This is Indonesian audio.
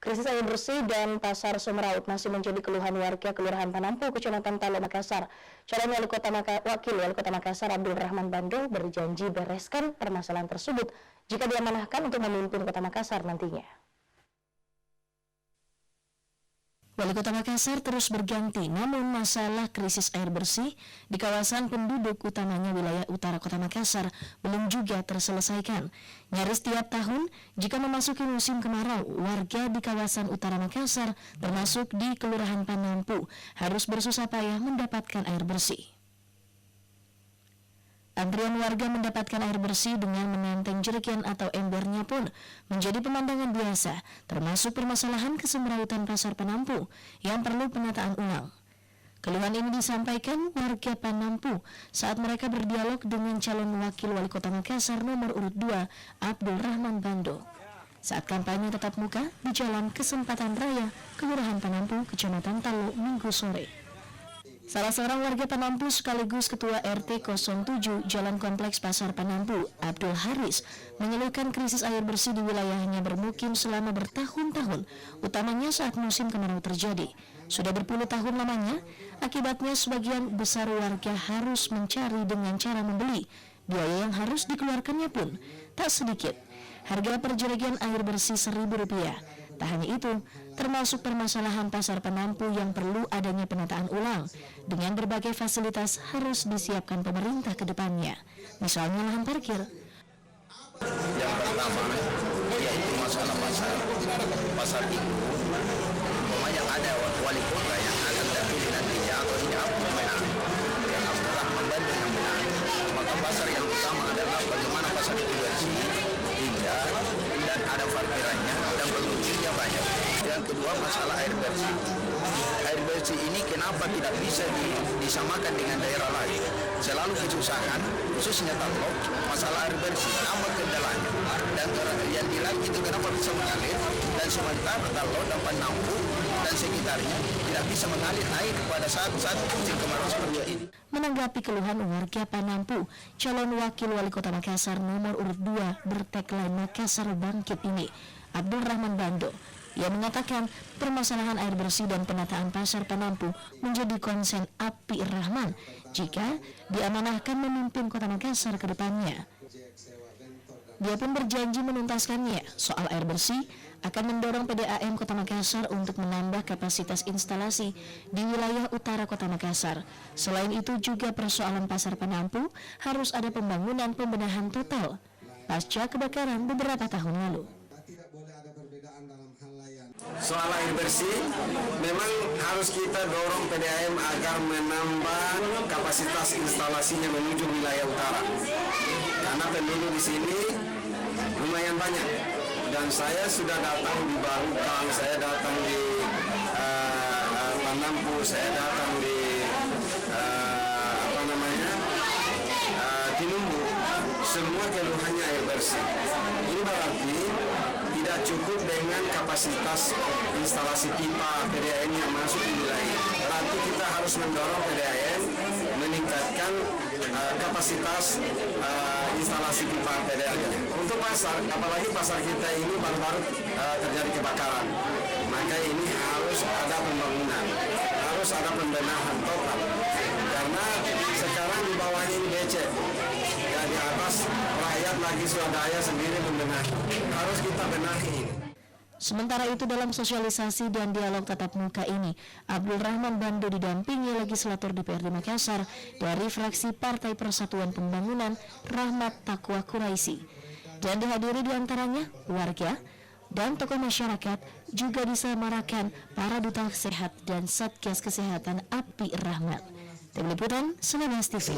Krisis air bersih dan pasar Sumeraut masih menjadi keluhan warga Kelurahan Panampu, Kecamatan Talo, Makassar. Calon Wakil Wali Kota Makassar Abdul Rahman Bando berjanji bereskan permasalahan tersebut jika diamanahkan untuk memimpin Kota Makassar nantinya. Wali Kota Makassar terus berganti, namun masalah krisis air bersih di kawasan penduduk utamanya wilayah utara Kota Makassar belum juga terselesaikan. Nyaris tiap tahun, jika memasuki musim kemarau, warga di kawasan utara Makassar, termasuk di Kelurahan Panampu, harus bersusah payah mendapatkan air bersih. Antrian warga mendapatkan air bersih dengan menenteng jerigen atau embernya pun menjadi pemandangan biasa, termasuk permasalahan kesemrautan pasar Panampu yang perlu penataan ulang. Keluhan ini disampaikan warga Panampu saat mereka berdialog dengan calon wakil wali kota Makassar nomor urut 2, Abdul Rahman Bando, saat kampanye tatap muka di Jalan Kesempatan Raya, Kelurahan Panampu, Kecamatan Talo, Minggu sore. Salah seorang warga Panampu sekaligus Ketua RT 07 Jalan Kompleks Pasar Panampu, Abdul Haris, mengeluhkan krisis air bersih di wilayahnya bermukim selama bertahun-tahun, utamanya saat musim kemarau terjadi. Sudah berpuluh tahun lamanya, akibatnya sebagian besar warga harus mencari dengan cara membeli. Biaya yang harus dikeluarkannya pun tak sedikit. Harga per jerigen air bersih Rp1.000. Tak hanya itu, termasuk permasalahan pasar Panampu yang perlu adanya penataan ulang, dengan berbagai fasilitas harus disiapkan pemerintah ke depannya, misalnya lahan parkir. Yang pertama, yaitu masalah pasar itu, yang ada wali kota yang akan terpilih nantinya atau tidak memenang, yang akan membantu yang menang. Maka pasar yang utama adalah bagaimana pasar itu bersih, indah, dan ada parkirannya dan pengunjungnya banyak. Yang kedua, masalah air bersih. Air bersih ini kenapa tidak bisa disamakan dengan daerah lain? Selalu kesusahan, khususnya Talo, masalah air bersih, apa kendalanya? Dan yang bilang itu kenapa bisa mengalir, dan sementara Talo dan Panampu dan sekitarnya tidak bisa mengalir air pada saat musim kemarau seperti ini. Menanggapi keluhan warga Panampu, calon wakil wali kota Makassar nomor urut 2 bertagline Makassar Bangkit ini, Abdul Rahman Bando, ia mengatakan permasalahan air bersih dan penataan pasar Panampu menjadi konsen Abdul Rahman jika diamanahkan memimpin kota Makassar ke depannya. Dia pun berjanji menuntaskannya. Soal air bersih akan mendorong PDAM Kota Makassar untuk menambah kapasitas instalasi di wilayah utara Kota Makassar. Selain itu juga persoalan pasar Panampu harus ada pembangunan pembenahan total pasca kebakaran beberapa tahun lalu. Soal air bersih memang harus kita dorong PDAM agar menambah kapasitas instalasinya menuju wilayah utara, karena penduduk di sini lumayan banyak. Dan saya sudah datang di Barukang, saya datang di Panampu, saya datang di Tinumbu, semua keluhannya air bersih. Ini berarti tidak cukup dengan kapasitas instalasi pipa PDAM yang masuk di wilayah. Berarti kita harus mendorong PDAM meningkatkan kapasitas instalasi pipa PDAM. Untuk pasar, apalagi pasar kita ini baru-baru terjadi kebakaran, maka ini harus ada pembangunan, harus ada pembenahan total. Karena sekarang di bawahnya ini becek, ya di atas rakyat lagi swadaya sendiri membenahi. Harus kita benahi. Sementara itu dalam sosialisasi dan dialog tatap muka ini, Abdul Rahman Bando didampingi legislator DPRD Makassar dari fraksi Partai Persatuan Pembangunan Rahmat Taqwa Quraisy, dan dihadiri diantaranya warga dan tokoh masyarakat, juga disamarakan para duta sehat dan Satgas Kesehatan Abdul Rahman. Tim Liputan, Semangat TV.